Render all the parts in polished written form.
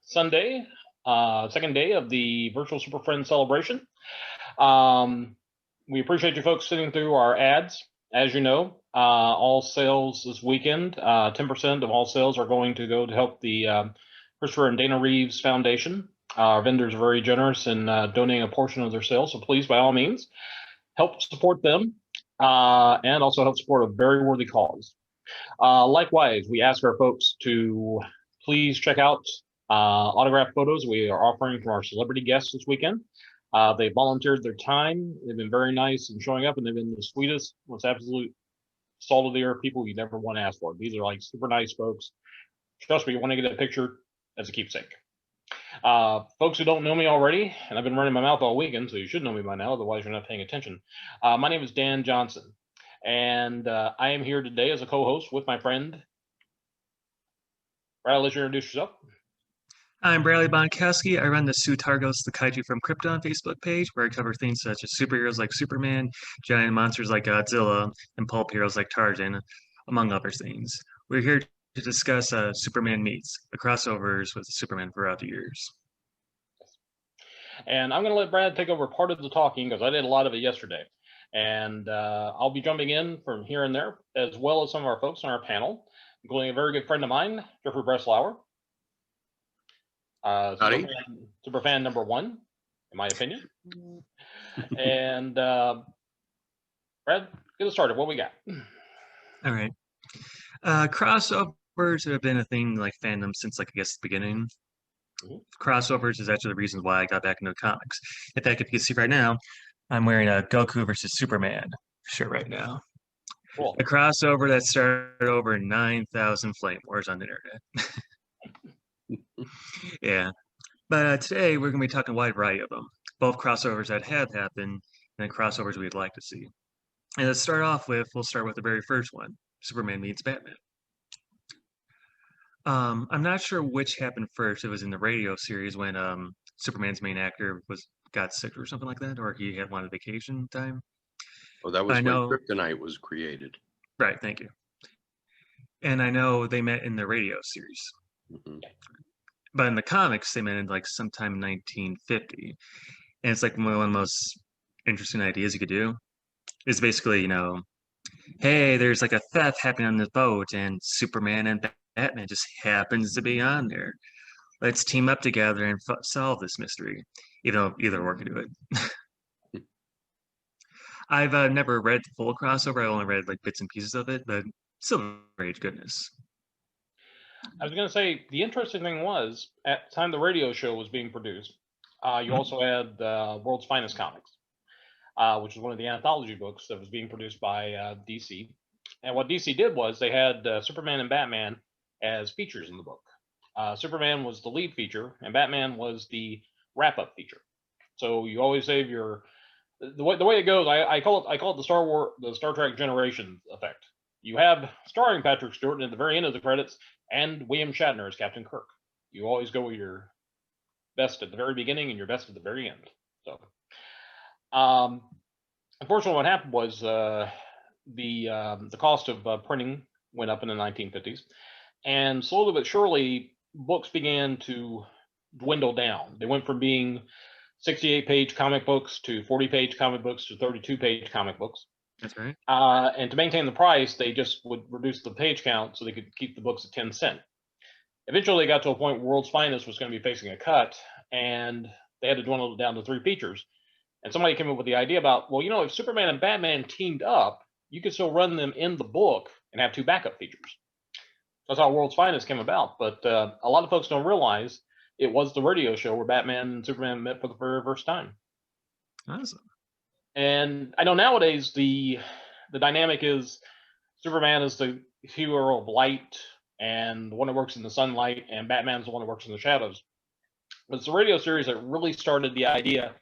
Sunday, second day of the virtual Super Friends celebration. We appreciate you folks sitting through our ads. As you know, all sales this weekend, 10% of all sales are going to go to help the Christopher and Dana Reeves Foundation. Our vendors are very generous in donating a portion of their sales, so please, by all means, help support them and also help support a very worthy cause. Likewise, we ask our folks to please check out autograph photos we are offering from our celebrity guests this weekend. They volunteered their time. They've been very nice in showing up, and they've been the sweetest, most absolute salt of the earth people you never want to ask for. These are like super nice folks. Trust me, you want to get a picture as a keepsake. Folks who don't know me already, and I've been running my mouth all weekend, so you should know me by now, otherwise you're not paying attention. My name is Dan Johnson, and I am here today as a co-host with my friend. Brad, let you introduce yourself. I'm Bradley Bonkowski. I run the Sutargos the Kaiju from Krypton Facebook page, where I cover things such as superheroes like Superman, giant monsters like Godzilla, and pulp heroes like Tarzan, among other things. We're here to discuss Superman Meets, the crossovers with Superman throughout the years. And I'm going to let Brad take over part of the talking because I did a lot of it yesterday. And I'll be jumping in from here and there, as well as some of our folks on our panel, including a very good friend of mine, Jeff Breslauer. Super fan number one, in my opinion. And Brad, get us started. What we got? All right. Crossovers have been a thing like fandom since, like, I guess, the beginning. Crossovers is actually the reason why I got back into comics. In fact, if you can see right now, I'm wearing a Goku versus Superman shirt right now. Cool. A crossover that started over 9,000 flame wars on the internet. Yeah. But today we're going to be talking a wide variety of them, both crossovers that have happened and crossovers we'd like to see. And let's start off with, we'll start with the very first one, Superman meets Batman. I'm not sure which happened first. It was in the radio series when Superman's main actor got sick or something like that, or he had wanted vacation time. Oh, that was when Kryptonite was created. Right, thank you. And I know they met in the radio series. Mm-hmm. But in the comics, they met in like sometime in 1950. And it's like one of the most interesting ideas you could do. Is basically, you know, hey, there's like a theft happening on this boat, and Superman and Batman just happens to be on there. Let's team up together and solve this mystery. Even though either one can do it. I've never read the full crossover. I only read like bits and pieces of it, but still great goodness. I was going to say, the interesting thing was, at the time the radio show was being produced, you also had World's Finest Comics, which is one of the anthology books that was being produced by DC. And what DC did was they had Superman and Batman as features in the book. Superman was the lead feature, and Batman was the wrap-up feature. So you always save your... The way it goes, I call it the Star Trek Generations effect. You have starring Patrick Stewart, and at the very end of the credits, and William Shatner as Captain Kirk. You always go with your best at the very beginning and your best at the very end. So, unfortunately, what happened was the cost of printing went up in the 1950s, and slowly but surely, books began to dwindle down. They went from being 68-page comic books to 40-page comic books to 32-page comic books. That's right. And to maintain the price, they just would reduce the page count so they could keep the books at 10 cents. Eventually, they got to a point where World's Finest was going to be facing a cut, and they had to dwindle it down to 3 features. And somebody came up with the idea about, well, you know, if Superman and Batman teamed up, you could still run them in the book and have 2 backup features. That's how World's Finest came about. But a lot of folks don't realize it was the radio show where Batman and Superman met for the very first time. Awesome. And I know nowadays the dynamic is Superman is the hero of light and the one that works in the sunlight, and Batman's the one that works in the shadows. But it's the radio series that really started the idea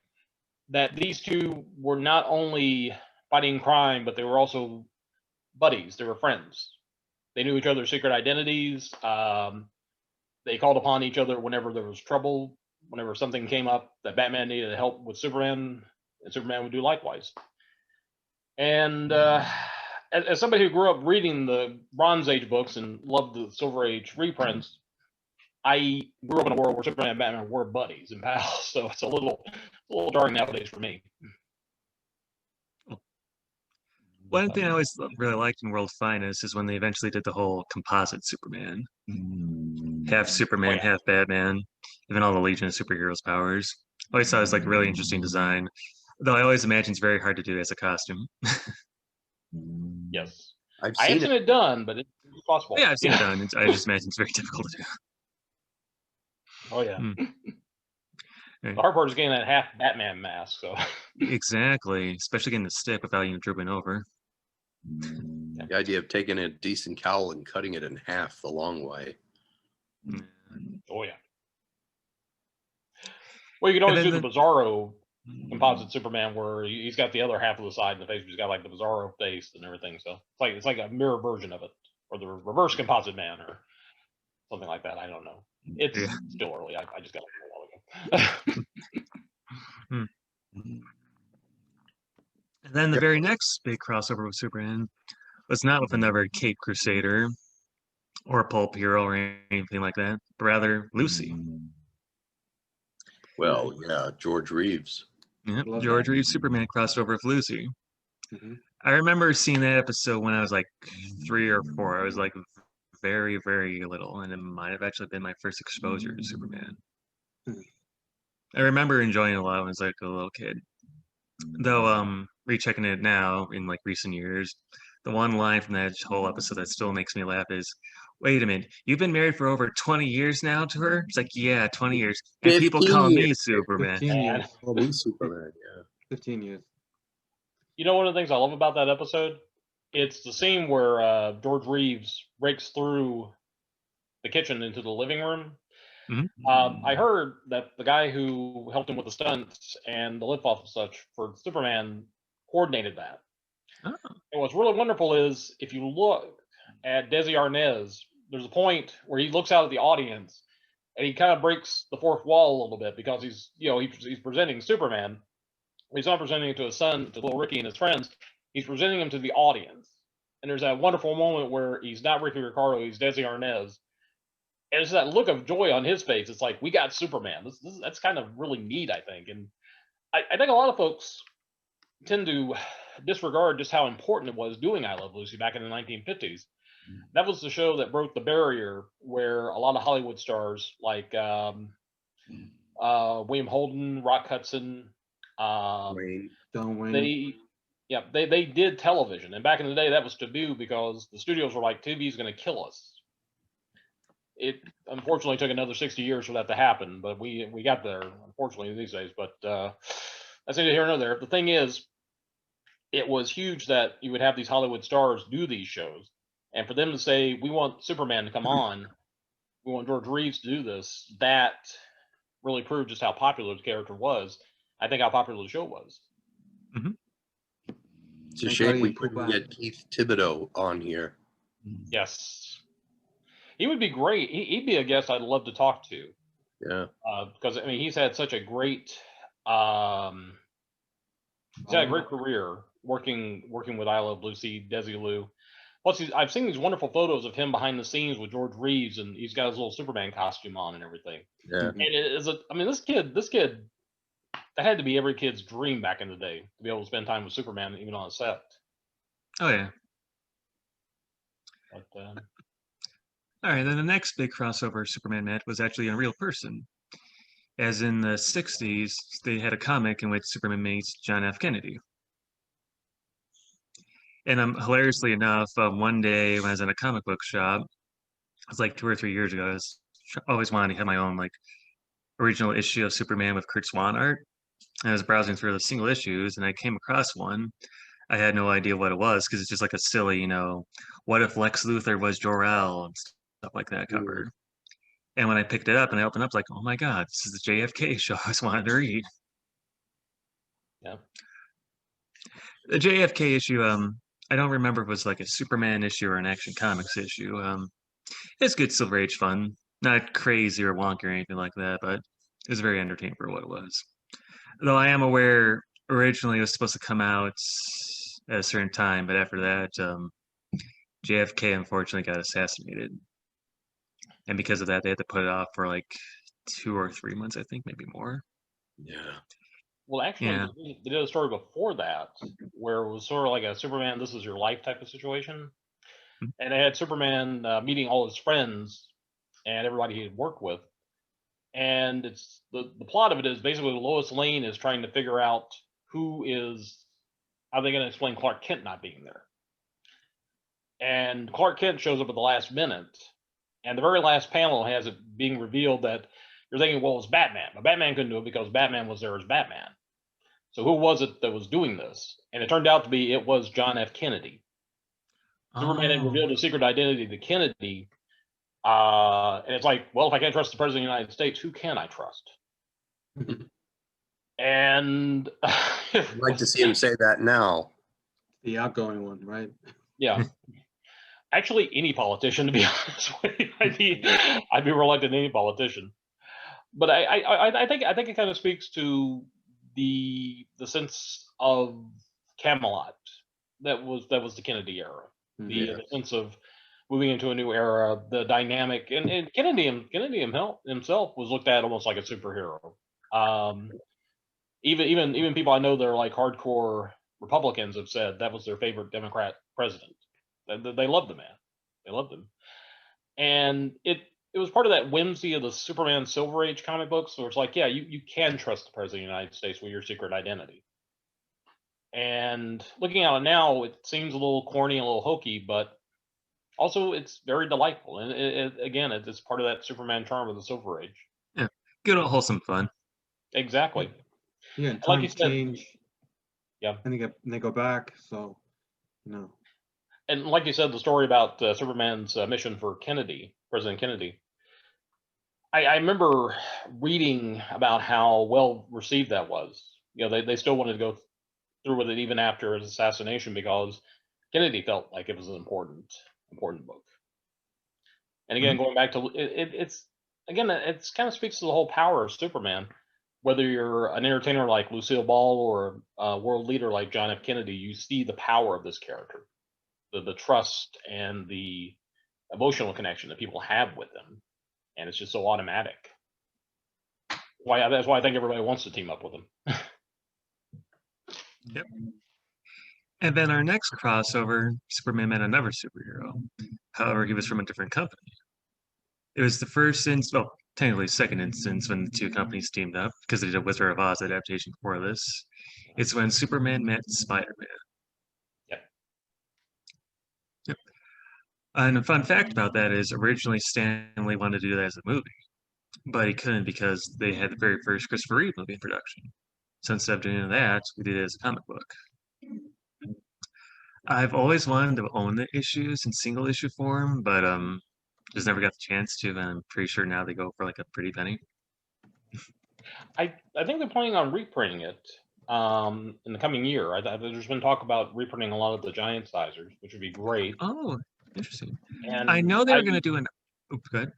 that these two were not only fighting crime, but they were also buddies. They were friends. They knew each other's secret identities. They called upon each other whenever there was trouble, whenever something came up that Batman needed help with Superman, and Superman would do likewise. And as somebody who grew up reading the Bronze Age books and loved the Silver Age reprints, I grew up in a world where Superman and Batman were buddies and pals, so it's a little jarring nowadays for me. One thing I always really liked in World's Finest is when they eventually did the whole composite Superman. Half Superman, half Batman, even all the Legion of Superheroes powers. I always thought it was like really interesting design. Though I always imagine it's very hard to do as a costume. Yes. I have seen it done, but it's possible. Yeah, I've seen it done. I just imagine it's very difficult to do. Oh, yeah. Right. The hard part is getting that half Batman mask. So Exactly, especially getting the stick without even drooping over. The idea of taking a decent cowl and cutting it in half the long way. Oh, yeah. Well, you can always do the Bizarro composite Superman where he's got the other half of the side of the face. He's got like the Bizarro face and everything. So it's like a mirror version of it, or the reverse composite man, or something like that. I don't know. It's still early. I just got it a while ago. And then the very next big crossover with Superman was not with another Cape Crusader or Pulp Hero or anything like that, but rather Lucy. Well, yeah, George Reeves. Yep, George Reeves Superman crossed over with Lucy. I remember seeing that episode when I was like 3 or 4. I was like very, very little, and it might have actually been my first exposure to Superman. I remember enjoying it a lot when I was like a little kid. Though, rechecking it now in like recent years, the one line from that whole episode that still makes me laugh is, "Wait a minute, you've been married for over 20 years now to her?" It's like, yeah, 20 years. And people call me Superman. 15 years. Call me Superman, yeah. 15 years. You know, one of the things I love about that episode, it's the scene where George Reeves breaks through the kitchen into the living room. I heard that the guy who helped him with the stunts and the lift off and such for Superman coordinated that. And what's really wonderful is if you look at Desi Arnaz, there's a point where he looks out at the audience and he kind of breaks the fourth wall a little bit because he's presenting Superman. He's not presenting it to his son, to little Ricky and his friends. He's presenting him to the audience. And there's that wonderful moment where he's not Ricky Ricardo, he's Desi Arnaz. And it's that look of joy on his face. It's like, we got Superman. That's kind of really neat, I think. And I think a lot of folks tend to disregard just how important it was doing I Love Lucy back in the 1950s. That was the show that broke the barrier where a lot of Hollywood stars like William Holden, Rock Hudson, Don Wayne. They did television. And back in the day, that was taboo because the studios were like, TV's going to kill us. It unfortunately took another 60 years for that to happen, but we got there, unfortunately, these days. But that's neither here nor there. The thing is, it was huge that you would have these Hollywood stars do these shows. And for them to say, we want Superman to come on, we want George Reeves to do this, that really proved just how popular the character was. I think how popular the show was. It's a shame we couldn't get Keith Thibodeau on here. Yes. He would be great. He'd be a guest I'd love to talk to. Yeah. Because I mean, he's had such a great, he's had a great career working with I Love Lucy, Desi Lou. Plus, I've seen these wonderful photos of him behind the scenes with George Reeves, and he's got his little Superman costume on and everything. Yeah. And it is this kid, that had to be every kid's dream back in the day to be able to spend time with Superman even on a set. Oh yeah. But, all right, then the next big crossover Superman met was actually a real person. As in the 60s, they had a comic in which Superman meets John F. Kennedy. And hilariously enough, one day when I was in a comic book shop, it was like 2 or 3 years ago, I always wanted to have my own like original issue of Superman with Kurt Swan art. And I was browsing through the single issues and I came across one. I had no idea what it was because it's just like a silly, what if Lex Luthor was Jor-El and stuff like that cover. And when I picked it up and I opened up, like, oh my God, this is the JFK show I always wanted to read. Yeah. The JFK issue, I don't remember if it was like a Superman issue or an Action Comics issue. It's good Silver Age fun. Not crazy or wonky or anything like that, but it was very entertaining for what it was. Though I am aware originally it was supposed to come out at a certain time, but after that, JFK unfortunately got assassinated. and because of that, they had to put it off for like 2 or 3 months, I think, maybe more. Yeah. Well, actually, Yeah. they did a story before that where it was sort of like a Superman, this is your life type of situation. Mhm. And they had Superman meeting all his friends and everybody he had worked with. And it's the plot of it is basically Lois Lane is trying to figure out how are they going to explain Clark Kent not being there. And Clark Kent shows up at the last minute. And the very last panel has it being revealed that you're thinking, well, it's Batman. But Batman couldn't do it because Batman was there as Batman. So who was it that was doing this? And it turned out to be it was John F. Kennedy. Superman had Oh, revealed his secret identity to Kennedy. And it's like, well, if I can't trust the president of the United States, who can I trust? And I'd like to see him say that now. The outgoing one, right? yeah. Actually, any politician, to be honest with you, I'd be reluctant to any politician. But I think it kind of speaks to the sense of Camelot that was the Kennedy era, the sense of moving into a new era, the dynamic, and Kennedy himself was looked at almost like a superhero. Even people I know that are like hardcore Republicans have said that was their favorite Democrat president. They loved the man. They loved him. And it was part of that whimsy of the Superman Silver Age comic books where it's like, yeah, you can trust the president of the United States with your secret identity. And looking at it now, it seems a little corny, a little hokey, but also it's very delightful. And it's part of that Superman charm of the Silver Age. yeah. Good old wholesome fun. Exactly. Yeah, and Like you times said, change. Yeah. And they go back, so And like you said, the story about Superman's mission for President Kennedy. I remember reading about how well received that was. They still wanted to go through with it even after his assassination because Kennedy felt like it was an important book. And again, going back to it's kind of speaks to the whole power of Superman. Whether you're an entertainer like Lucille Ball or a world leader like John F. Kennedy, you see the power of this character, the trust and the emotional connection that people have with him, and it's just so automatic. That's why I think everybody wants to team up with him. Yep. And then our next crossover, Superman met another superhero. However, he was from a different company. It was the first instance, well, technically second instance when the two companies teamed up because they did a Wizard of Oz adaptation for this. It's when Superman met Spider-Man. Yep. Yep. And a fun fact about that is originally Stanley wanted to do that as a movie, but he couldn't because they had the very first Christopher Reeve movie in production. So instead of doing that, we did it as a comic book. I've always wanted to own the issues in single issue form, but just never got the chance to, and I'm pretty sure now they go for like a pretty penny. I think they're planning on reprinting it in the coming year. There's been talk about reprinting a lot of the giant sizers, which would be great. Oh, interesting. And I know they were going to do an. Oops, go ahead.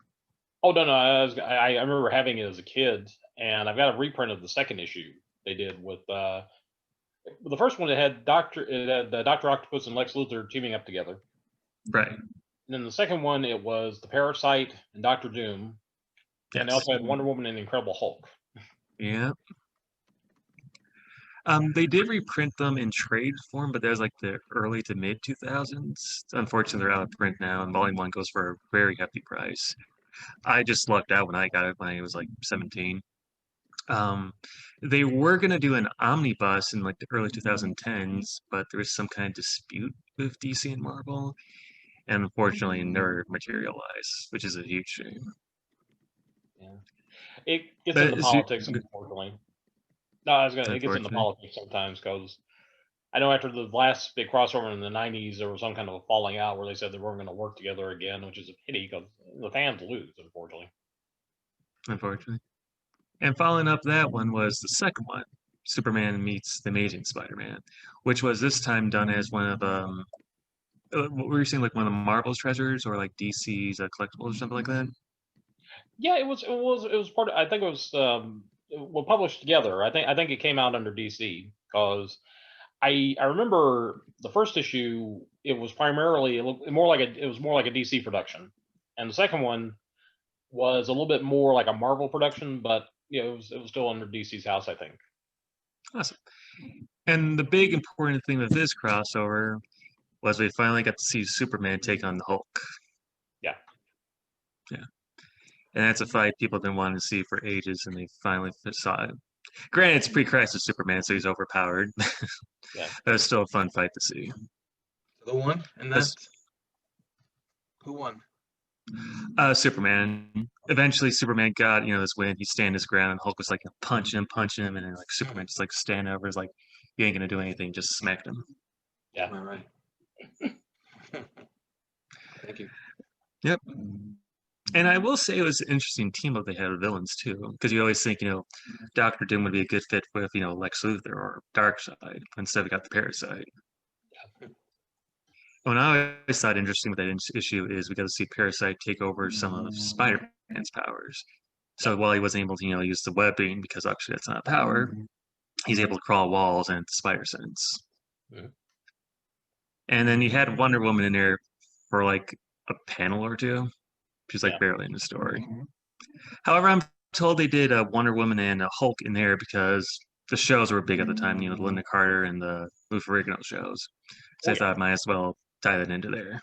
Oh no, I remember having it as a kid, and I've got a reprint of the second issue they did with the first one. It had Dr. Octopus and Lex Luthor teaming up together. Right. And then the second one, it was the Parasite and Dr. Doom, and they also had Wonder Woman and the Incredible Hulk. Yeah. They did reprint them in trade form, but that was like the early to mid 2000s. Unfortunately, they're out of print now, and Volume 1 goes for a very hefty price. I just lucked out when I got it when I was like 17. They were going to do an omnibus in like the early 2010s, but there was some kind of dispute with DC and Marvel, and unfortunately never materialized, which is a huge shame. Yeah, it gets into politics, unfortunately. No, it gets into politics sometimes because I know after the last big crossover in the 90s, there was some kind of a falling out where they said they weren't going to work together again, which is a pity because the fans lose, unfortunately. Unfortunately. And following up that one was the second one, Superman Meets the Amazing Spider-Man, which was this time done as one of what were you saying, like one of Marvel's treasures or like DC's collectibles or something like that? Yeah, it was part of. I think it was published together. I think it came out under DC because I remember the first issue. It was primarily more like a DC production, and the second one was a little bit more like a Marvel production, but it was still under DC's house, I think. Awesome. And the big important thing with this crossover was we finally got to see Superman take on the Hulk. Yeah. Yeah. And that's a fight people have been wanting to see for ages, and they finally saw it. Granted, it's pre-crisis Superman, so he's overpowered. Yeah. But it's still a fun fight to see. The one, and That's- who won? Superman. Eventually, Superman got this win. He stand his ground, and Hulk was like punch him, and then like Superman just like stand over, is like, "You ain't gonna do anything," just smacked him. Yeah. All right. Thank you. Yep. And I will say it was an interesting team up they had of villains too, because you always think Doctor Doom would be a good fit with Lex Luthor or Darkseid. Instead, we got the Parasite. What I always thought interesting with that issue is we got to see Parasite take over some of Spider-Man's powers. So while he wasn't able to use the webbing, because actually that's not a power, he's able to crawl walls and spider sense. Mhm. And then you had Wonder Woman in there for like a panel or two. She's like Yeah. barely in the story. However, I'm told they did Wonder Woman and Hulk in there because the shows were big at the time, the Linda Carter and the Lou Ferrigno shows. So I thought might as well tie that into there.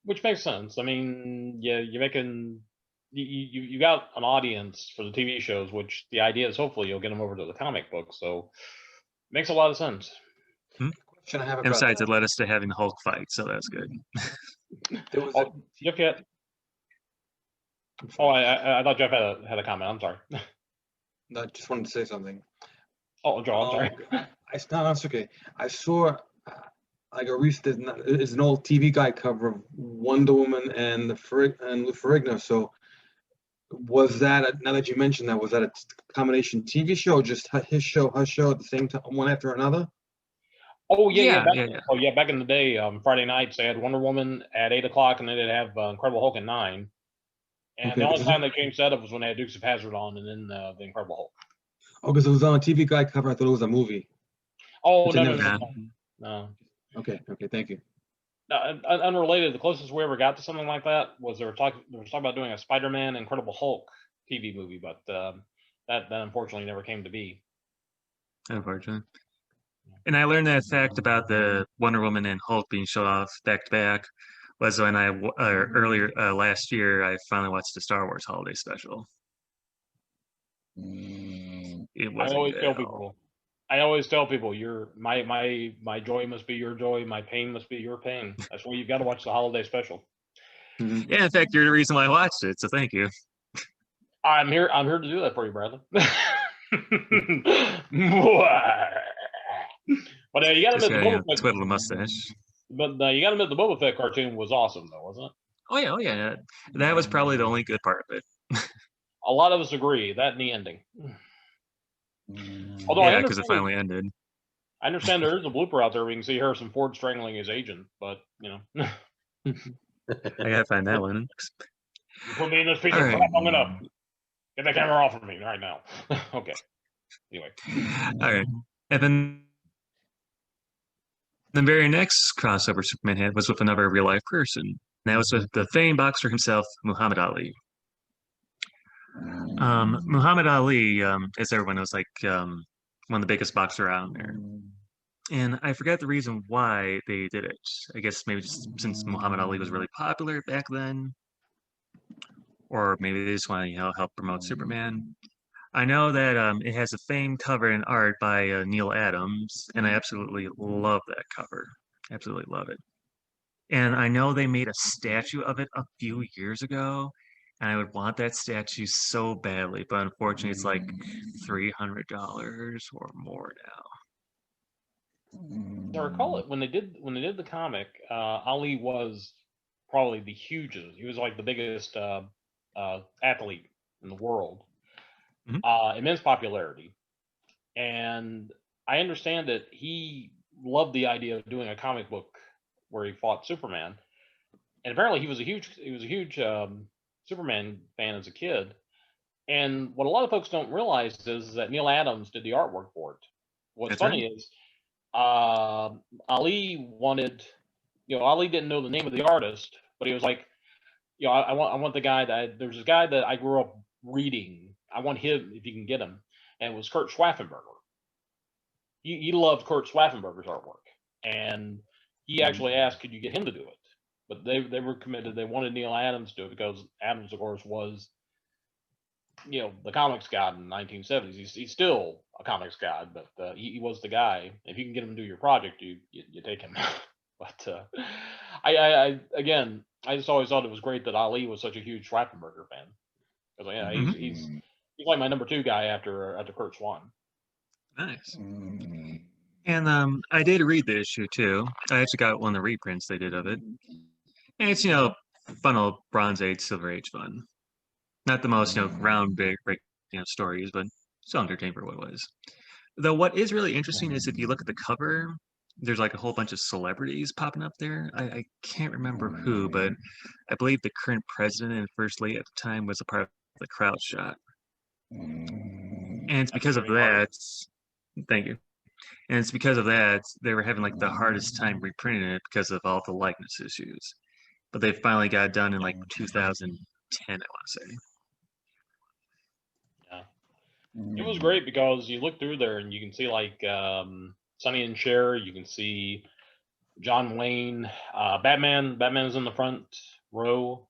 Which makes sense. I mean, yeah, you're making you got an audience for the TV shows, which the idea is hopefully you'll get them over to the comic book. So makes a lot of sense. Question I have And about besides, that. it led us to having the Hulk fight, so that's good. There was Oh, Jeff, I thought Jeff had a comment. I'm sorry. I just wanted to say something. Oh, Joe, I'm sorry. No, that's okay. I saw like a recent, it's an old TV guide cover of Wonder Woman and Lou Ferrigno. So was that, now that you mentioned that, was that a combination TV show, or just his show, her show at the same time, one after another? Oh yeah. Yeah. Oh yeah, back in the day, Friday nights they had Wonder Woman at 8:00, and then they'd have Incredible Hulk at 9. And Okay, the only because time they changed that up was when they had Dukes of Hazzard on, and then the Incredible Hulk. Oh, because it was on a TV guide cover. I thought it was a movie. Oh Which I no, never- no. Okay, thank you. Unrelated, the closest we ever got to something like that was they were talking about doing a Spider-Man Incredible Hulk TV movie, but that unfortunately never came to be. Unfortunately. And I learned that fact about the Wonder Woman and Hulk being showed off back to back was when earlier last year I finally watched the Star Wars Holiday Special. It I wasn't always good tell at all. people, I always tell people, my joy must be your joy, my pain must be your pain. That's why you've got to watch the holiday special. Mhm. Yeah, in fact, you're the reason why I watched it, so thank you. I'm here to do that for you, Bradley. But you got to Just admit the gotta, Boba Fett, twiddle the mustache. but you got to admit the Boba Fett cartoon was awesome, though, wasn't it? Oh yeah. That was probably the only good part of it. A lot of us agree that and the ending. Although I Yeah, because it understand, finally ended. I understand there is a blooper out there. We can see Harrison Ford strangling his agent, but I gotta find that one. you put me in this piece All of right. crap, I'm gonna get the camera off of me right now. Okay. Anyway. All right. And then the very next crossover Superman had was with another real life person. And that was with the famed boxer himself, Muhammad Ali. Muhammad Ali, as everyone knows, like one of the biggest boxers around there. And I forget the reason why they did it. I guess maybe just since Muhammad Ali was really popular back then, or maybe they just want to help promote Superman. I know that it has a famed cover and art by Neil Adams, and I absolutely love that cover. Absolutely love it. And I know they made a statue of it a few years ago, and I would want that statue so badly, but unfortunately, it's like $300 or more now. I recall it when they did the comic. Ali was probably the hugest. He was like the biggest athlete in the world. Immense popularity, and I understand that he loved the idea of doing a comic book where he fought Superman, and apparently he was a huge Superman fan as a kid. And what a lot of folks don't realize is that Neil Adams did the artwork for it. What's That's funny is Ali wanted, Ali didn't know the name of the artist, but he was like, you know, I want the guy that there's a guy that I grew up reading. I want him if you can get him, and it was Kurt Schwaffenberger. He loved Kurt Schwaffenberger's artwork, and he actually asked, could you get him to do it? But they were committed. They wanted Neil Adams to do it because Adams, of course, was, you know, the comics god in the 1970s. He's still a comics god, but he was the guy. If you can get him to do your project, you take him. But I again, I just always thought it was great that Ali was such a huge Schwaffenberger fan. Because yeah, he's like my number 2 guy after Kurt Swan. Nice. And I did read the issue too. I actually got one of the reprints they did of it. And it's, you know, fun old Bronze Age, Silver Age fun. Not the most, you know, round, big, you know, stories, but still entertaining for what it was. Though what is really interesting is if you look at the cover, there's like a whole bunch of celebrities popping up there. I can't remember who, but I believe the current president and first lady at the time was a part of the crowd shot. And it's because of that, thank you. And it's because of that, they were having like the hardest time reprinting it because of all the likeness issues. But they finally got it done in like 2010, I want to say. Yeah. It was great because you look through there and you can see like Sonny and Cher, you can see John Wayne, Batman. Batman's in the front row.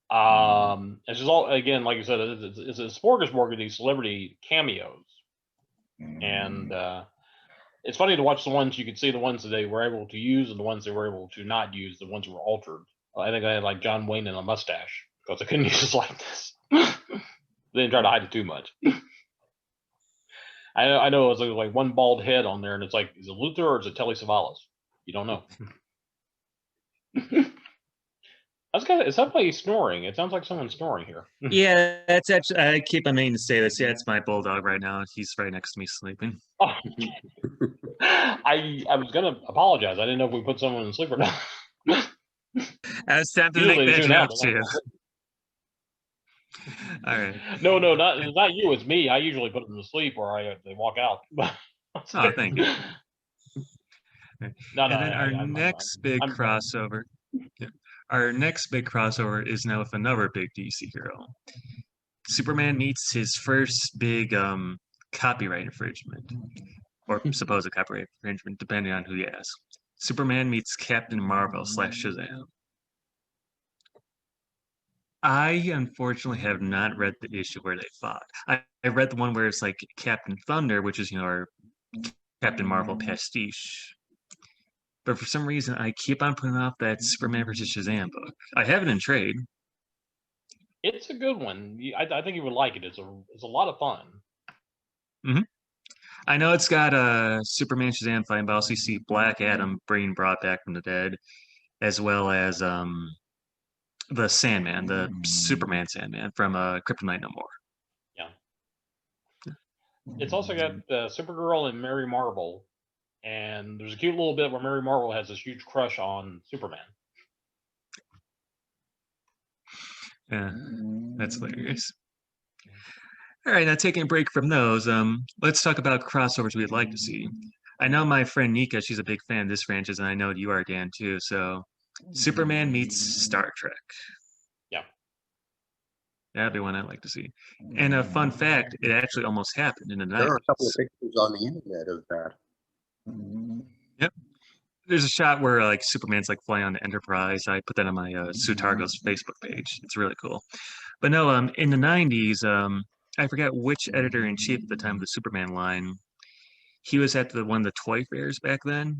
It's just all, again, like you said, it's a smorgasbord of these celebrity cameos. And it's funny to watch the ones you could see, the ones that they were able to use and the ones they were able to not use, the ones that were altered. I think I had like John Wayne and a mustache because I couldn't use his likeness. They didn't try to hide it too much. I know it was like one bald head on there, and it's like, is it Luther or is it Telly Savalas? You don't know. Is somebody snoring? It sounds like someone's snoring here. Yeah, that's actually, I keep on meaning to say this. Yeah, it's my bulldog right now. He's right next to me sleeping. Oh. I was gonna apologize. I didn't know if we put someone to sleep or not. I was tempted to Usually make they that tune out, joke but too. All right. No, not you. It's me. I usually put them to sleep or they walk out. Oh, thank you. No, And then our next big crossover. Yeah, our next big crossover is now with another big DC hero. Superman meets his first big copyright infringement, or supposed copyright infringement, depending on who you ask. Superman meets Captain Marvel / Shazam. I unfortunately have not read the issue where they fought. I read the one where it's like Captain Thunder, which is, you know, our Captain Marvel pastiche. But for some reason, I keep on putting off that Superman versus Shazam book. I have it in trade. It's a good one. I think you would like it. It's a lot of fun. Mm-hmm. I know it's got Superman, Shazam fighting, but I also see Black Adam being brought back from the dead, as well as the Sandman, the Superman Sandman from Kryptonite No More. Yeah. It's also got Supergirl and Mary Marvel. And there's a cute little bit where Mary Marvel has this huge crush on Superman. Yeah, that's hilarious. All right, now taking a break from those, let's talk about crossovers we'd like to see. I know my friend Nika, she's a big fan of this franchise, and I know you are, Dan, too. So, Superman meets Star Trek. Yeah. That'd be one I'd like to see. And a fun fact, it actually almost happened in the 90s. There are a couple of pictures on the internet of that. Yep. There's a shot where like Superman's like flying on the Enterprise. I put that on my Sutargo's Facebook page. It's really cool. But no, in the 90s, I forgot which editor-in-chief at the time of the Superman line. He was at one of the toy fairs back then,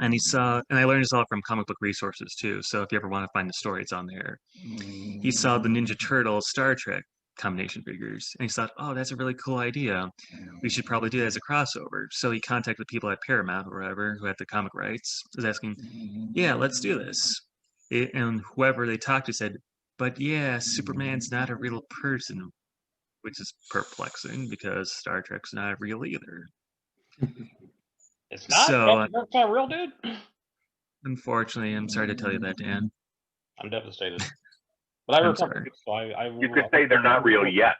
and he saw, and I learned this all from comic book resources too. So if you ever want to find the story, it's on there. He saw the Ninja Turtle Star Trek combination figures, and he thought, oh, that's a really cool idea. We should probably do that as a crossover. So he contacted people at Paramount or whatever who had the comic rights, was asking, yeah, let's do this. And whoever they talked to said, but yeah, Superman's not a real person, which is perplexing because Star Trek's not real either. It's not? So, That's not real, dude? Unfortunately, I'm sorry to tell you that, Dan. I'm devastated. But I I'm sorry. it, so I will, You could say they're not real yet.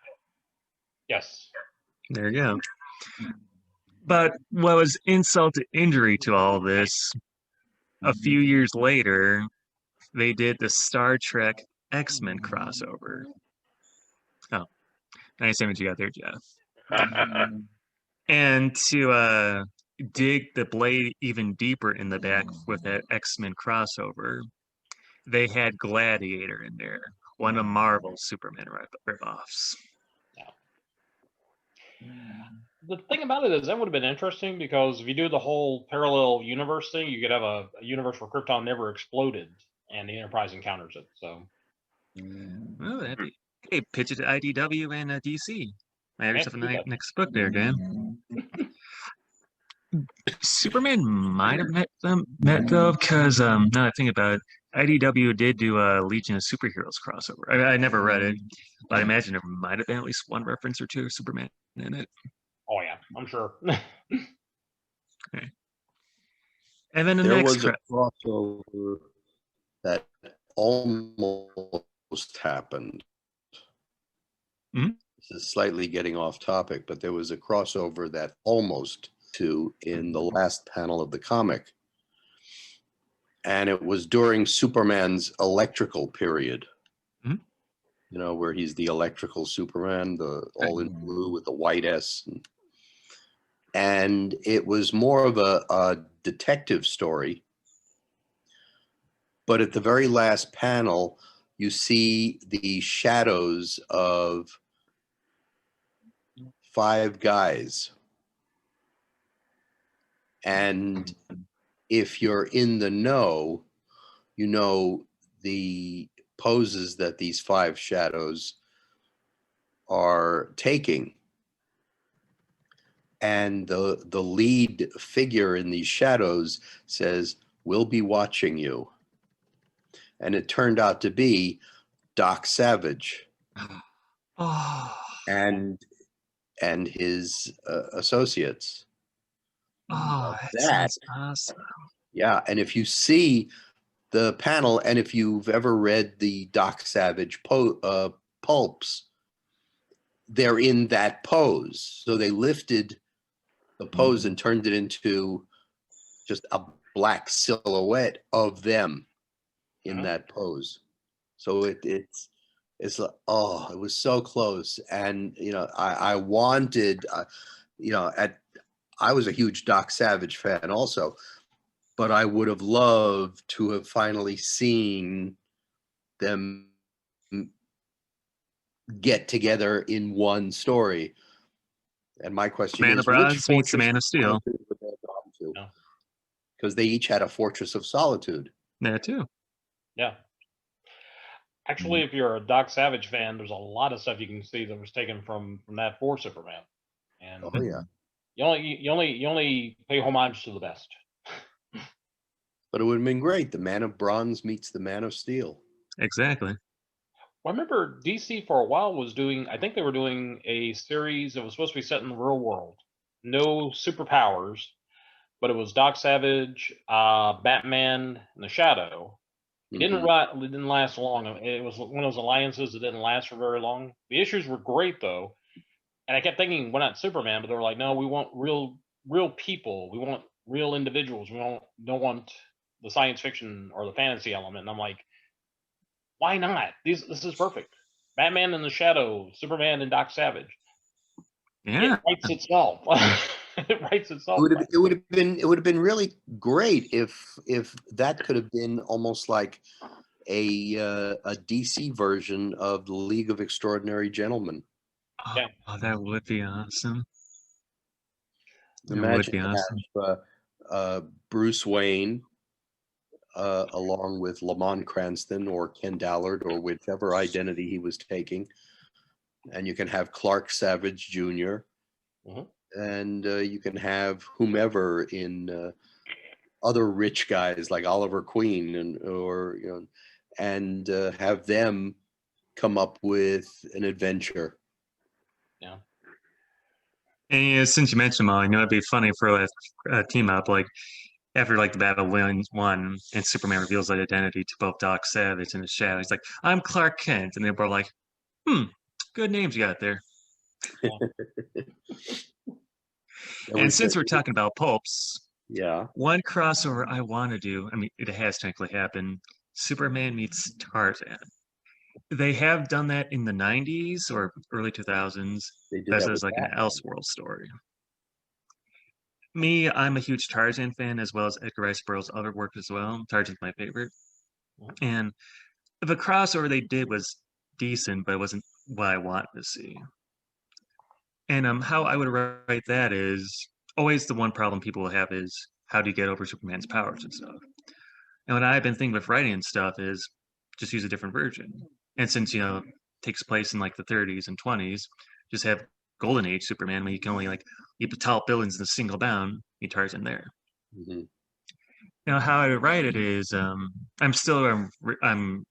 Yes. There you go. But what was insult to injury to all this, a few years later, they did the Star Trek X-Men crossover. Oh, nice image you got there, Jeff. And to dig the blade even deeper in the back with that X-Men crossover, they had Gladiator in there, one of Marvel's Superman ripoffs. The thing about it is that would have been interesting because if you do the whole parallel universe thing, you could have a universe where Krypton never exploded and the Enterprise encounters it. So, Well, that'd be hey, pitch it to IDW and DC. Have yourself a next book there, Dan. Superman might have met though, because now that I think about it, IDW did do a Legion of Superheroes crossover. I never read it, but I imagine there might have been at least one reference or two of Superman in it. oh yeah, I'm sure. Okay. And then the There next was a crossover that almost happened. Mhm. This is slightly getting off topic, but there was a crossover that almost to in the last panel of the comic. And it was during Superman's electrical period. Mhm. You know, where he's the electrical Superman, the all in blue with the white S. And it was more of a detective story. But at the very last panel, you see the shadows of 5 guys. And if you're in the know, you know the poses that these 5 shadows are taking. And the lead figure in these shadows says, "We'll be watching you." And it turned out to be Doc Savage Oh, and his associates. that That sounds awesome. Yeah, and if you see the panel, and if you've ever read the Doc Savage pulps, they're in that pose. So they lifted the pose and turned it into just a black silhouette of them in that pose. So it's like, oh, it was so close. And you know, I wanted, you know, I was a huge Doc Savage fan also, but I would have loved to have finally seen them get together in one story. And my question Man is, of Bronze meets the Man of Steel. Because they each had a Fortress of Solitude. Yeah, too. Yeah. Actually, if you're a Doc Savage fan, there's a lot of stuff you can see that was taken from that for Superman. And Oh yeah. you only pay homage to the best. But it would have been great. The Man of Bronze meets the Man of Steel. Exactly. Well, I remember DC for a while was doing, I think they were doing a series that was supposed to be set in the real world. No superpowers, but it was Doc Savage, Batman, and the Shadow. It didn't last long. It was one of those alliances that didn't last for very long. The issues were great though, and I kept thinking, why not Superman? But they were like, no, we want real people. We want real individuals. We don't want the science fiction or the fantasy element. And I'm like, why not? This is perfect. Batman in the Shadow, Superman and Doc Savage. Yeah. It writes itself. It writes itself. It would have been really great if that could have been almost like a DC version of the League of Extraordinary Gentlemen. Oh, Yeah. that would be awesome. Imagine Bruce Wayne along with Lamont Cranston or Ken Dallard or whichever identity he was taking, and you can have Clark Savage Jr. And you can have whomever in other rich guys like Oliver Queen and have them come up with an adventure. Yeah. And since you mentioned them all, it'd be funny for a team up, like after the battle wins one and Superman reveals that identity to both Doc Savage and the Shadow. He's like, "I'm Clark Kent," and they're both like, good names you got there. And since we're talking about pulps, one crossover I want to do, I mean, it has technically happened. Superman meets Tarzan. They have done that in the 90s or early 2000s They did as that as with like an Batman. Elseworld story. Me, I'm a huge Tarzan fan as well as Edgar Rice Burroughs' other work as well. Tarzan's my favorite. And the crossover they did was decent, but it wasn't what I wanted to see. And how I would write that is always the one problem people will have is how do you get over Superman's powers and stuff. And what I've been thinking with writing and stuff is just use a different version. And since it takes place in like the 30s and 20s, just have Golden Age Superman when you can only like leap the tall buildings in a single bound, you Tarzan there. Mhm. How I would write it is I'm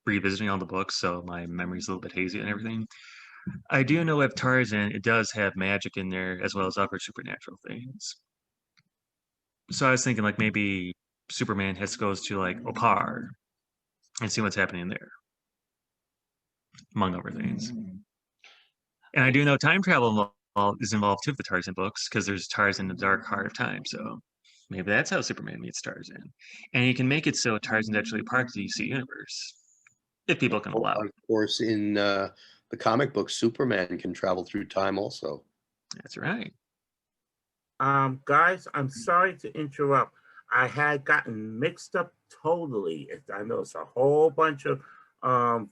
revisiting all the books, so my memory's a little bit hazy and everything. I do know with Tarzan, it does have magic in there as well as other supernatural things. So I was thinking like maybe Superman goes to like Opar and see what's happening there, among other things. And I do know time travel is involved too with the Tarzan books because there's Tarzan in the Dark Heart of Time. So maybe that's how Superman meets Tarzan. And you can make it so Tarzan's actually part of the DC universe, if people can allow Of it. course, in the comic book, Superman can travel through time also. That's right. Guys, I'm sorry to interrupt. I had gotten mixed up totally. I know it's a whole bunch of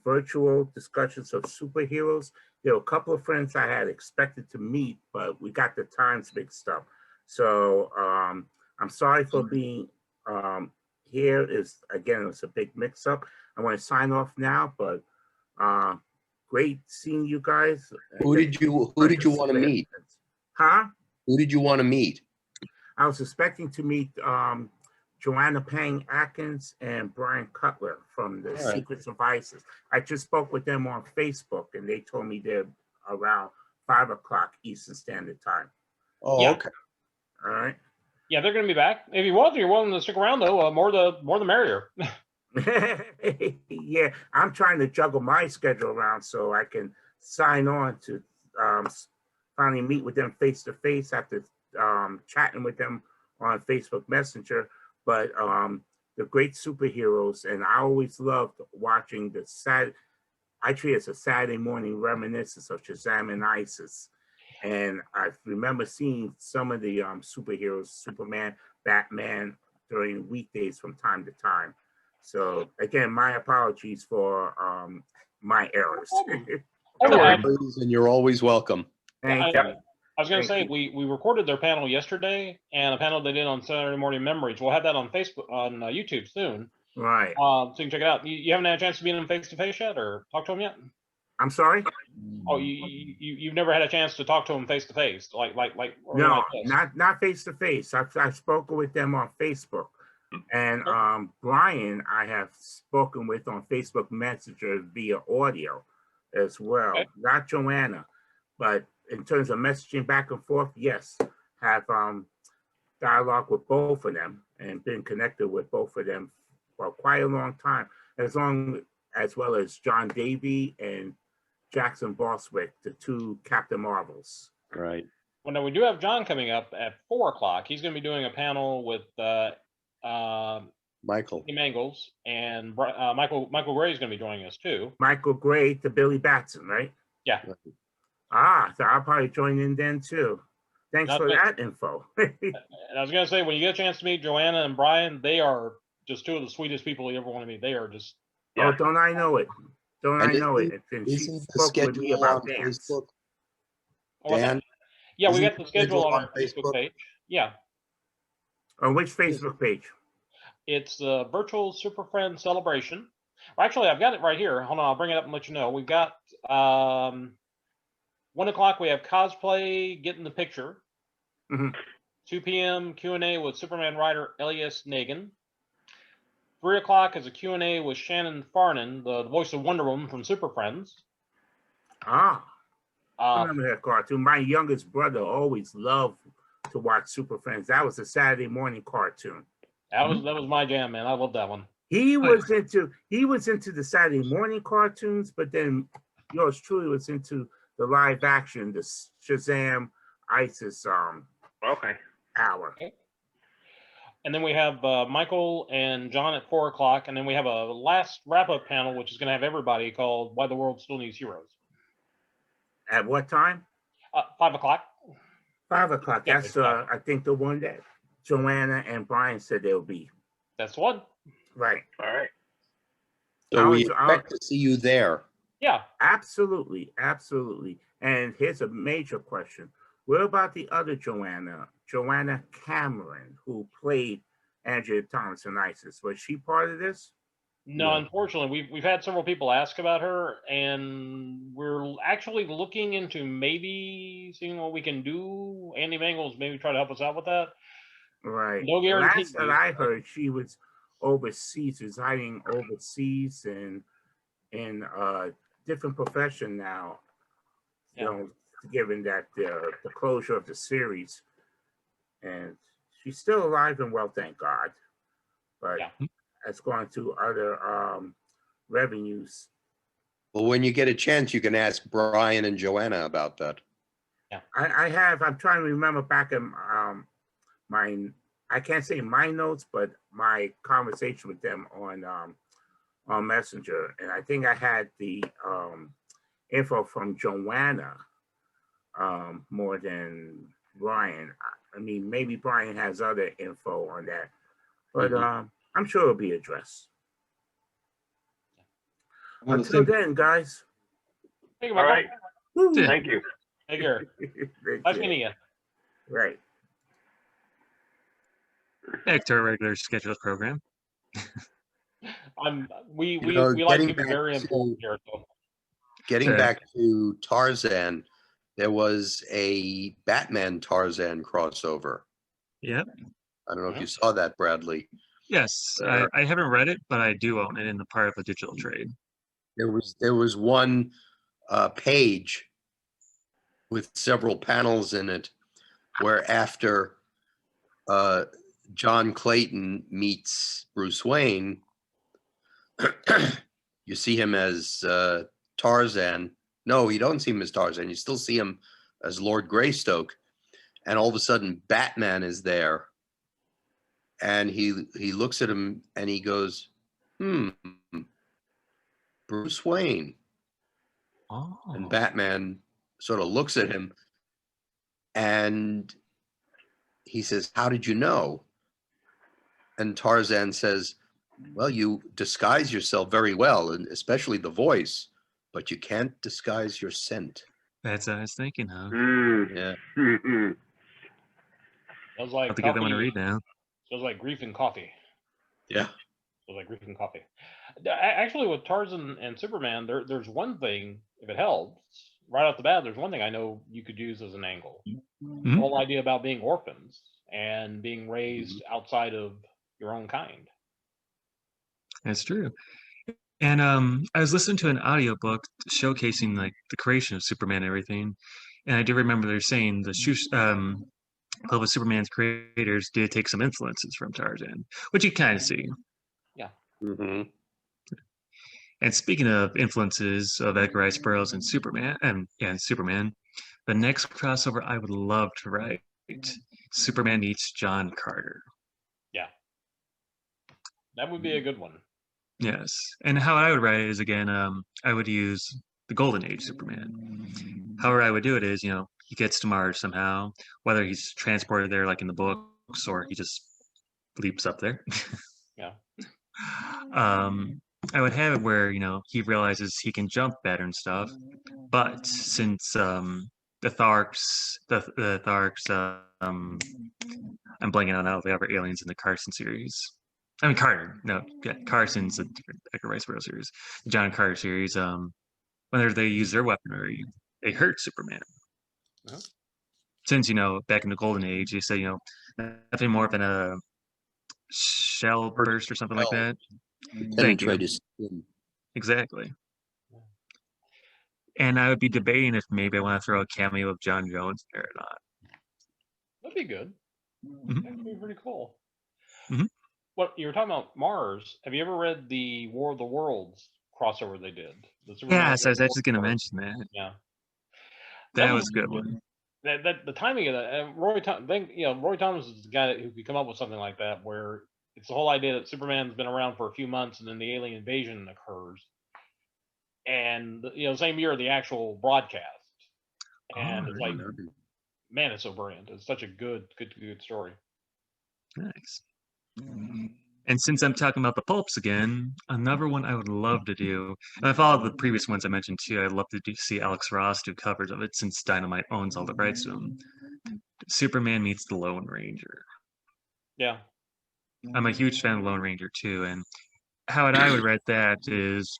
virtual discussions of superheroes. There were a couple of friends I had expected to meet, but we got the times mixed up. So I'm sorry for being here. Again, it was a big mix up. I want to sign off now, but great seeing you guys. Who did you want to meet? Huh? Who did you want to meet? I was expecting to meet Joanna Pang Atkins and Brian Cutler from the right. Secrets of ISIS. I just spoke with them on Facebook and they told me they're around 5 o'clock Eastern Standard Time. Oh, Yeah. okay. All right. Yeah, they're going to be back. If you want, you're welcome to stick around though. More the merrier. Yeah, I'm trying to juggle my schedule around so I can sign on to finally meet with them face to face after chatting with them on Facebook Messenger. But the great superheroes, and I always loved watching I treat it as a Saturday morning reminiscence of Shazam and ISIS. And I remember seeing some of the superheroes, Superman, Batman, during weekdays from time to time. So again, my apologies for my errors. No worries, and you're always welcome. Thank you. I was going to say, Thank we recorded their panel yesterday, and a panel they did on Saturday Morning Memories. We'll have that on Facebook, on YouTube soon. Right. So you can check it out. You haven't had a chance to meet them face to face yet, or talk to them yet? I'm sorry? Oh, you've never had a chance to talk to them face to face, like No, like this. not face to face. I've spoken with them on Facebook. And Brian, I have spoken with on Facebook Messenger via audio as well. Okay. Not Joanna, but in terms of messaging back and forth, yes, have dialogue with both of them and been connected with both of them for quite a long time, as well as John Davey and Jackson Boswick, the two Captain Marvels. Right. Well, now we do have John coming up at 4 o'clock. He's going to be doing a panel with Michael Mangles, and Michael Gray is going to be joining us too. Michael Gray to Billy Batson, right? Yeah. So I'll probably join in then too. Thanks for that info. And I was going to say, when you get a chance to meet Joanna and Brian, they are just two of the sweetest people you ever want to meet. They are just. Oh, don't I know it? Don't I know it? And she Isn't the spoke with me schedule about on dance. Facebook? Oh, what's that? Dan, Yeah, we isn't got the schedule on our Facebook Facebook? page. Yeah, On which Facebook page? it's the Virtual Super Friends Celebration. Well, actually, I've got it right here. Hold on, I'll bring it up and let you know. We've got 1 o'clock. We have cosplay, get in the picture. Mhm. 2 p.m. Q&A with Superman writer Elias Nagin. 3 o'clock is a Q&A with Shannon Farnan, the voice of Wonder Woman from Super Friends. I remember that cartoon. My youngest brother always loved to watch Super Friends. That was a Saturday morning cartoon. That was my jam, man. I love that one. He was into the Saturday morning cartoons, but then yours truly was into the live action, the Shazam ISIS Okay. hour. And then we have Michael and John at 4 o'clock, and then we have a last wrap-up panel, which is going to have everybody, called "Why the World Still Needs Heroes." At what time? 5 o'clock. 5 o'clock. Yeah, That's, it's fine. I think, the one that Joanna and Brian said they'll be. That's the one. Right. All right. So we I'll- expect to see you there. Yeah. Absolutely. Absolutely. And here's a major question. What about the other Joanna Cameron, who played Andrea Thompson Isis? Was she part of this? No, No. unfortunately, we've had several people ask about her, and we're actually looking into maybe seeing what we can do. Andy Mangles maybe try to help us out with that. Right. No The guarantees. last that I heard, she was overseas, residing overseas and in a different profession now, you Yeah. know, given that the closure of the series. And she's still alive and well, thank God. But Yeah. it's gone to other revenues. Well, when you get a chance, you can ask Brian and Joanna about that. I'm trying to remember back in I can't say my notes, but my conversation with them on Messenger. And I think I had the info from Joanna more than Brian. I mean, maybe Brian has other info on that, but I'm sure it'll be addressed. I'm on the Until same- then, guys. Thank you, All Michael. right. woo. Thank you. Take care. Thank Nice you. meeting you. Right. Back to our regular scheduled program. We You know, like to getting be back very to- important here. So. Getting Sure. back to Tarzan, there was a Batman Tarzan crossover. Yep. I don't know if you saw that, Bradley. Yes, I haven't read it, but I do own it in the part of the digital trade. There was one page with several panels in it where after John Clayton meets Bruce Wayne, you see him as Tarzan. No, you don't see him as Tarzan. You still see him as Lord Greystoke. And all of a sudden, Batman is there. And he looks at him and he goes, Bruce Wayne. Oh. And Batman sort of looks at him and he says, "How did you know?" And Tarzan says, "Well, you disguise yourself very well, and especially the voice, but you can't disguise your scent." That's what I was thinking, huh? Yeah. Smells I'll like have to give that one a coffee. read now. Smells like grief and coffee. Yeah. Smells like grief and coffee. Actually, with Tarzan and Superman, there's one thing, if it helps, right off the bat, there's one thing I know you could use as an angle. The whole idea about being orphans and being raised outside of your own kind. That's true. And I was listening to an audiobook showcasing like the creation of Superman and everything. And I do remember they're saying of Superman's creators did take some influences from Tarzan, which you kind of see. Mm-hmm. And speaking of influences of Edgar Rice Burroughs and Superman, the next crossover I would love to write, Superman meets John Carter. Yeah. That would be a good one. Yes. And how I would write it is, again, I would use the Golden Age Superman. However I would do it is, he gets to Mars somehow, whether he's transported there like in the books or he just leaps up there. Yeah. I would have it where, he realizes he can jump better and stuff. But since the Tharks, I'm blanking on all the other aliens in the Carson series. I mean, Carter. No, Carson's a different Edgar Rice Burroughs series. The John Carter series, whenever they use their weaponry, they hurt Superman. Uh-huh. Since, back in the Golden Age, they say, nothing more than a shell burst or something like that. Thank you. Penetrate his skin. Exactly. And I would be debating if maybe I want to throw a cameo of John Jones there or not. That'd be good. Mhm. That'd be pretty cool. Mhm. What you were talking about Mars? Have you ever read the War of the Worlds crossover they did? Yes, I was actually going to mention that. Yeah. That That was was a good one. that the timing of that, and Roy Thomas is the guy who could come up with something like that, where it's the whole idea that Superman's been around for a few months and then the alien invasion occurs, and same year the actual broadcast, and it's like, man, it's so brilliant. It's such a good story. Nice. And since I'm talking about the pulps again, another one I would love to do, and I followed the previous ones I mentioned too. I'd love to see Alex Ross do covers of it since Dynamite owns all the rights to him. Superman meets the Lone Ranger. Yeah. I'm a huge fan of Lone Ranger too, and how I would write that is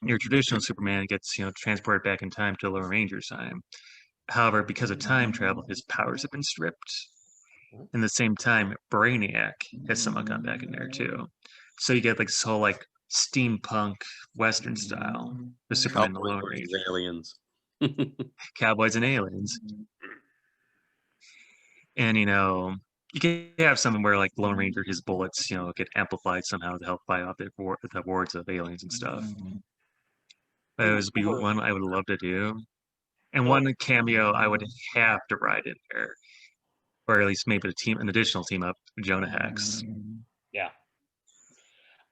your traditional Superman gets transported back in time to Lone Ranger's time. However, because of time travel, his powers have been stripped. In the same time, Brainiac has somehow gone back in there too. So you get like this whole like steampunk Western style, the Superman and the Lone Ranger. Aliens. Cowboys and aliens. And you can have something where like Lone Ranger, his bullets, get amplified somehow to help fight off the wards of aliens and stuff. That would be one I would love to do. And one cameo I would have to write in there. Or at least maybe an additional team up, Jonah Hex. Yeah.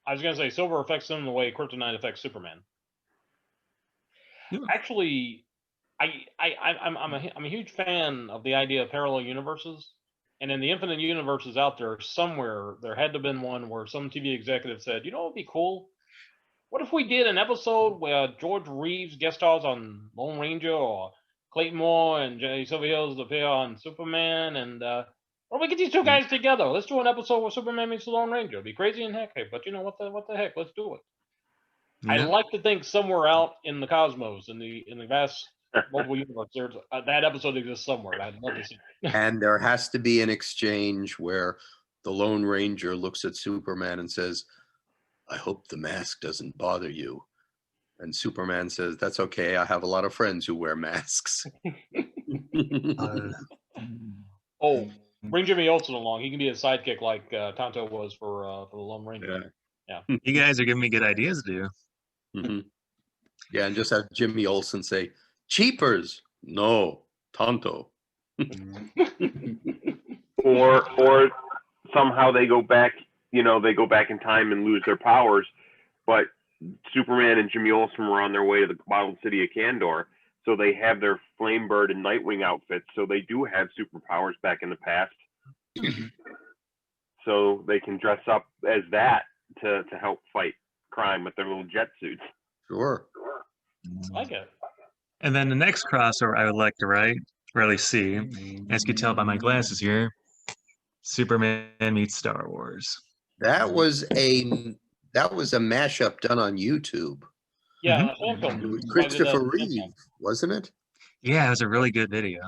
I was gonna say Silver affects him the way Kryptonite affects Superman. Yeah. Actually, I'm a huge fan of the idea of parallel universes, and in the infinite universes out there somewhere, there had to have been one where some TV executive said, "You know, it'd be cool. What if we did an episode where George Reeves guest stars on Lone Ranger, or Clayton Moore and J. Silver Hills appear on Superman, and or we get these two guys together. Let's do an episode where Superman meets the Lone Ranger. It'd be crazy and heck, but what the heck? Let's do it." Yeah. I like to think somewhere out in the cosmos, in the vast multiple universe, there's that episode exists somewhere. I'd love to see it. And there has to be an exchange where the Lone Ranger looks at Superman and says, "I hope the mask doesn't bother you." And Superman says, "That's okay. I have a lot of friends who wear masks." Oh, bring Jimmy Olsen along. He can be a sidekick like Tonto was for the Lone Ranger. Yeah. You guys are giving me good ideas to do. Mm-hmm. Yeah, and just have Jimmy Olsen say, "Cheapers, no, Tonto." or somehow they go back, they go back in time and lose their powers, but Superman and Jimmy Olsen were on their way to the bottled city of Kandor, so they have their Flamebird and Nightwing outfits, so they do have superpowers back in the past. So they can dress up as that to help fight crime with their little jet suits. Sure. I like it. And then the next crossover I would like to write, or at least see, as you can tell by my glasses here, Superman meets Star Wars. That was a mashup done on YouTube. Yeah, It was Christopher Reeve, wasn't it? Yeah, it was a really good video.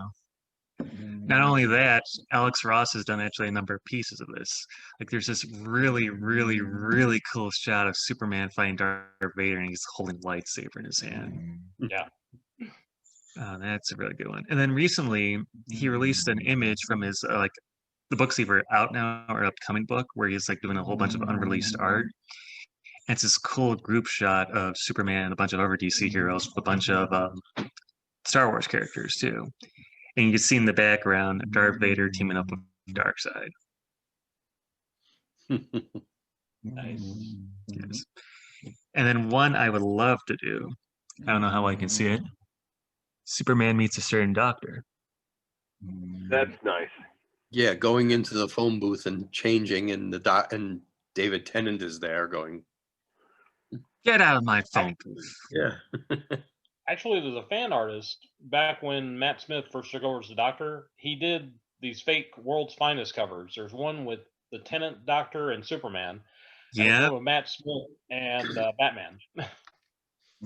Not only that, Alex Ross has done actually a number of pieces of this. Like there's this really, really, really cool shot of Superman fighting Darth Vader and he's holding a lightsaber in his hand. Yeah. That's a really good one. And then recently he released an image from his like the books either out now or upcoming book where he's like doing a whole bunch of unreleased art. And it's this cool group shot of Superman and a bunch of other DC heroes with a bunch of Star Wars characters too. And you can see in the background Darth Vader teaming up with Darkseid. Nice. Yes. And then one I would love to do, I don't know how I can see it, Superman meets a certain doctor. That's nice. Yeah, going into the phone booth and changing, and and David Tennant is there going, Get out of my phone booth. yeah. Actually, there's a fan artist back when Matt Smith first took over as the Doctor. He did these fake World's Finest covers. There's one with the Tennant Doctor and Superman. Yeah. With Matt Smith and Batman.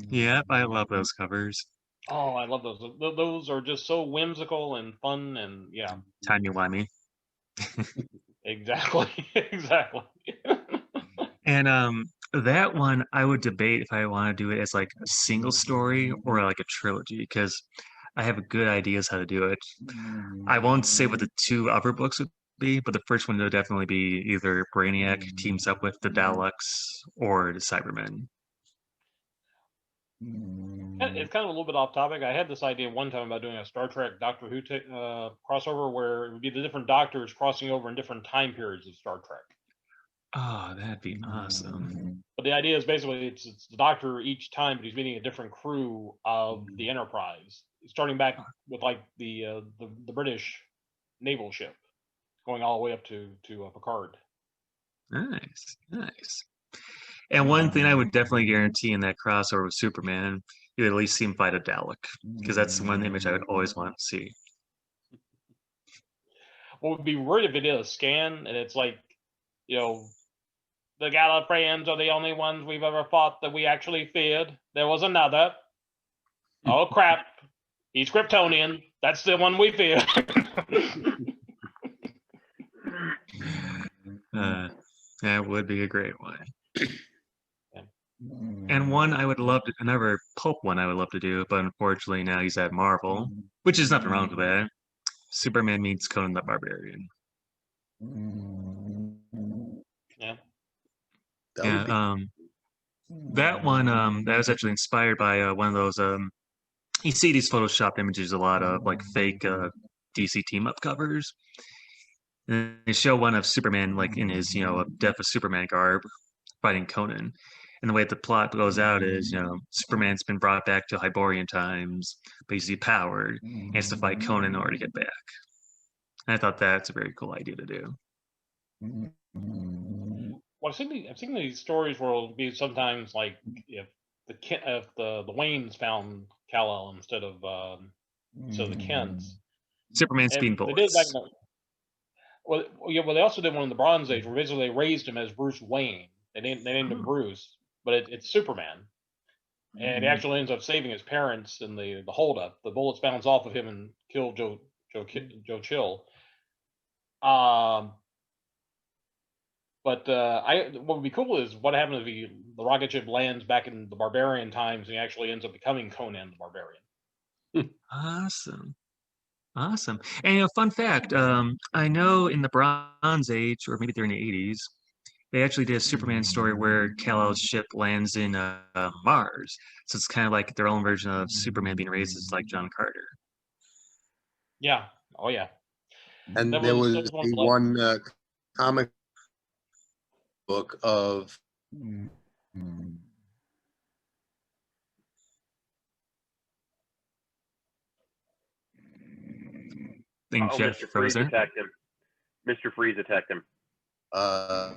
Yep, I love those covers. Oh, I love those. Those are just so whimsical and fun, and yeah. Timey-wimey. Exactly. Exactly. And that one I would debate if I want to do it as like a single story or like a trilogy, because I have good ideas how to do it. I won't say what the two upper books would be, but the first one would definitely be either Brainiac teams up with the Daleks or the Cybermen. It's kind of a little bit off topic. I had this idea one time about doing a Star Trek Doctor Who crossover where it would be the different doctors crossing over in different time periods of Star Trek. Oh, that'd be awesome. But the idea is basically it's the Doctor each time, but he's meeting a different crew of the Enterprise, starting back with like the British naval ship, going all the way up to Picard. Nice, nice. And one thing I would definitely guarantee in that crossover with Superman, you would at least see him fight a Dalek, because that's one image I would always want to see. What would be weird if it did a scan and it's like, you know, the Gallifreyans are the only ones we've ever fought that we actually feared. There was another. Oh crap. He's Kryptonian. That's the one we fear. That would be a great one. And one I would love to, another pulp one I would love to do, but unfortunately now he's at Marvel, which is nothing wrong with that. Superman meets Conan the Barbarian. Yeah. That one that was actually inspired by one of those you see these Photoshop images a lot of like fake DC team up covers. And they show one of Superman like in his Death of Superman garb fighting Conan. And the way the plot goes out is, Superman's been brought back to Hyborian times, basically powered, and has to fight Conan in order to get back. And I thought that's a very cool idea to do. Well, I've seen these stories where it'll be sometimes like if the Waynes found Kal-El instead of the Kents. Superman's being They did back bullets. in well, they also did one in the Bronze Age where basically they raised him as Bruce Wayne. They named him Bruce, but it's Superman, and he actually ends up saving his parents in the holdup. The bullets bounce off of him and kill Joe Chill. But what would be cool is what happens if the rocket ship lands back in the Barbarian times and he actually ends up becoming Conan the Barbarian. Awesome. Awesome. And fun fact, I know in the Bronze Age, or maybe during the 80s, they actually did a Superman story where Kal-El's ship lands in Mars. So it's kind of like their own version of Superman being raised as like John Carter. Yeah. Oh yeah. And That there was was one the blood. one comic book of I think Jeff Mr. froze Freeze there. attacked him. Mr. Freeze attacked him. uh,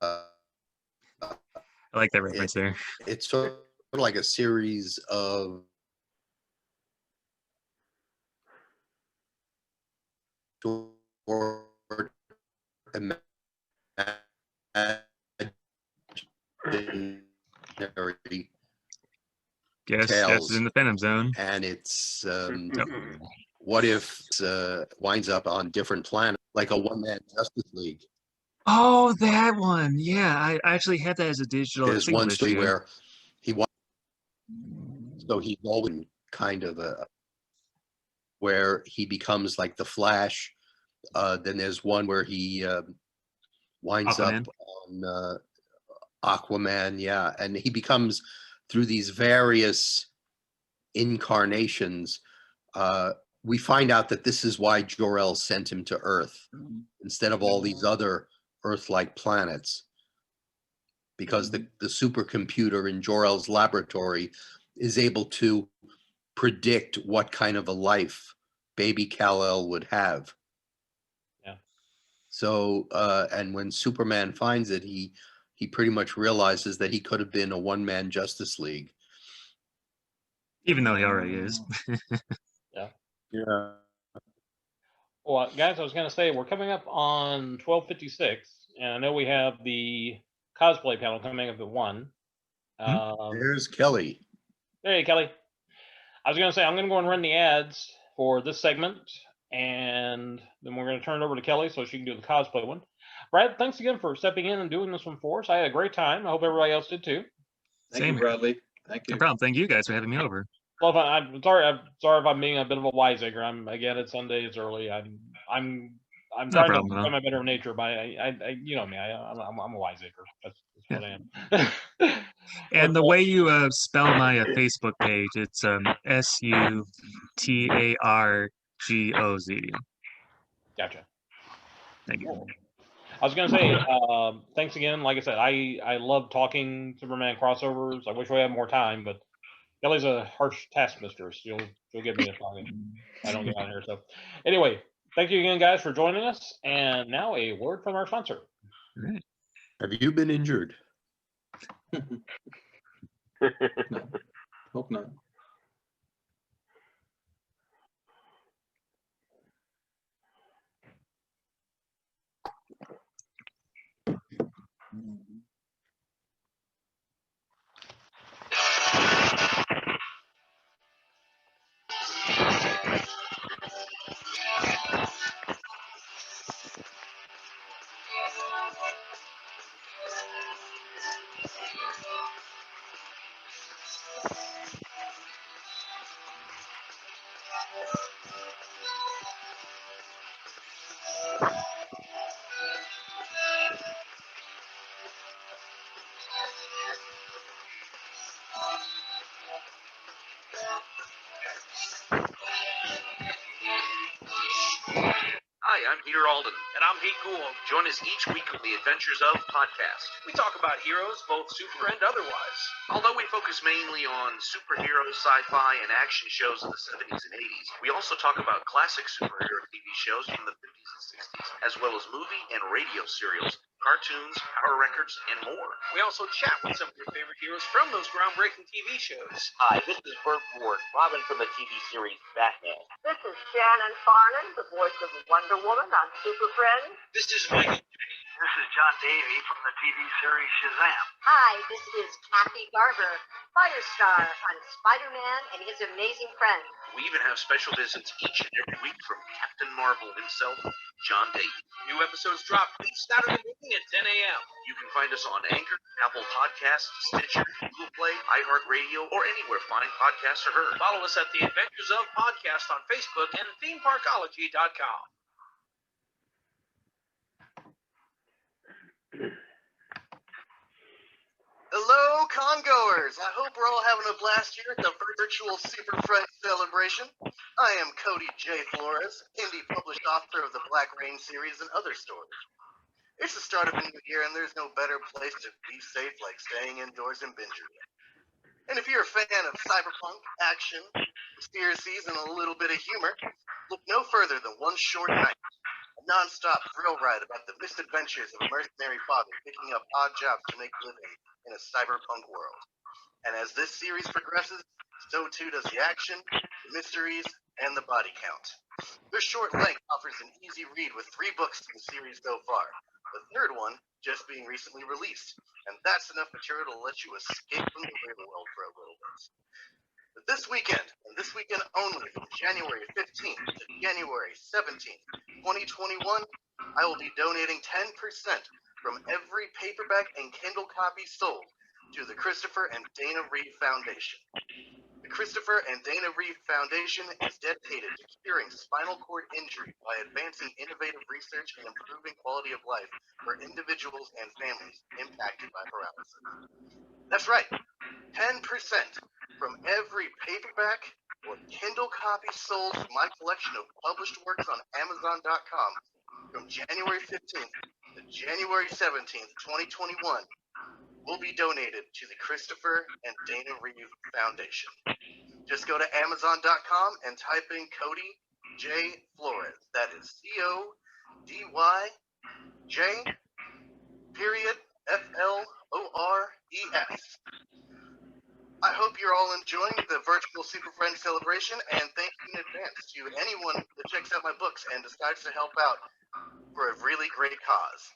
I like that reference there. it's sort of like a series of short imaginary Guess Tales. that's in the Phantom Zone. and it's Yep. what if winds up on different planets like a one-man Justice League. Oh, that one. Yeah, I actually had that as a digital There's single one story issue. where so he's always kind of where he becomes like the Flash. Then there's one where he winds Aquaman. up on Aquaman, yeah, and he becomes through these various incarnations. We find out that this is why Jor-El sent him to Earth instead of all these other Earth-like planets, because the supercomputer in Jor-El's laboratory is able to predict what kind of a life baby Kal-El would have. Yeah. So, and when Superman finds it, he pretty much realizes that he could have been a one-man Justice League. Even though he already is. Yeah. Well, guys, I was going to say we're coming up on 12:56, and I know we have the cosplay panel coming up at 1. There's Kelly. Hey, Kelly. I was going to say I'm going to go and run the ads for this segment, and then we're going to turn it over to Kelly so she can do the cosplay one. Brad, thanks again for stepping in and doing this one for us. I had a great time. I hope everybody else did too. Thank Same you, here. Bradley. Thank you. No problem. Thank you guys for having me over. Well, I'm sorry. I'm sorry if I'm being a bit of a wiseacre. Again, it's Sunday. It's early. I'm trying to problem, find no. my better nature, but I you know me. I'm a wiseacre. That's what I am. And the way you spell my Facebook page, it's SUTARGOZ. Gotcha. Thank you. Cool. I was gonna say, thanks again. Like I said, I love talking Superman crossovers. I wish we had more time, but Kelly's a harsh taskmistress. She'll give me a fine if I don't get on here. So anyway, thank you again, guys, for joining us. And now a word from our sponsor. All right. Have you been injured? No, hope not. Hi, I'm Peter Alden. And I'm Pete Gould. Join us each week on the Adventures of podcast. We talk about heroes, both super and otherwise. Although we focus mainly on superheroes, sci-fi, and action shows of the 70s and 80s, we also talk about classic superhero TV shows from the 50s and 60s, as well as movie and radio serials, cartoons, power records, and more. We also chat with some of your favorite heroes from those groundbreaking TV shows. Hi, this is Burt Ward, Robin from the TV series Batman. This is Shannon Farnan, the voice of Wonder Woman on Super Friends. This is Michael. This is John Davey from the TV series Shazam. Hi, this is Kathy Garver, Firestar on Spider-Man and His Amazing Friends. We even have special visits each and every week from Captain Marvel himself, John Davey. New episodes drop each Saturday morning at 10 a.m. You can find us on Anchor, Apple Podcasts, Stitcher, Google Play, iHeartRadio, or anywhere fine podcasts are heard. Follow us at the Adventures of Podcast on Facebook and themeparkology.com. Hello, congoers! I hope we're all having a blast here at the virtual Super Friends celebration. I am Cody J. Flores, indie published author of the Black Rain series and other stories. It's the start of a new year, and there's no better place to be safe like staying indoors and binge reading. And if you're a fan of cyberpunk, action, conspiracies, and a little bit of humor, look no further than One Short Night, a non-stop thrill ride about the misadventures of a mercenary father picking up odd jobs to make a living in a cyberpunk world. And as this series progresses, so too does the action, the mysteries, and the body count. Their short length offers an easy read with 3 books in the series so far, the third one just being recently released, and that's enough material to let you escape from the real world for a little bit. But this weekend, and this weekend only, from January 15th to January 17th, 2021, I will be donating 10% from every paperback and Kindle copy sold to the Christopher and Dana Reeve Foundation. The Christopher and Dana Reeve Foundation is dedicated to curing spinal cord injury by advancing innovative research and improving quality of life for individuals and families impacted by paralysis. That's right, 10% from every paperback or Kindle copy sold to my collection of published works on Amazon.com from January 15th to January 17th, 2021, will be donated to the Christopher and Dana Reeve Foundation. Just go to Amazon.com and type in Cody J. Flores. That is CODYJ FLORES. I hope you're all enjoying the virtual Super Friends celebration, and thank you in advance to anyone that checks out my books and decides to help out for a really great cause.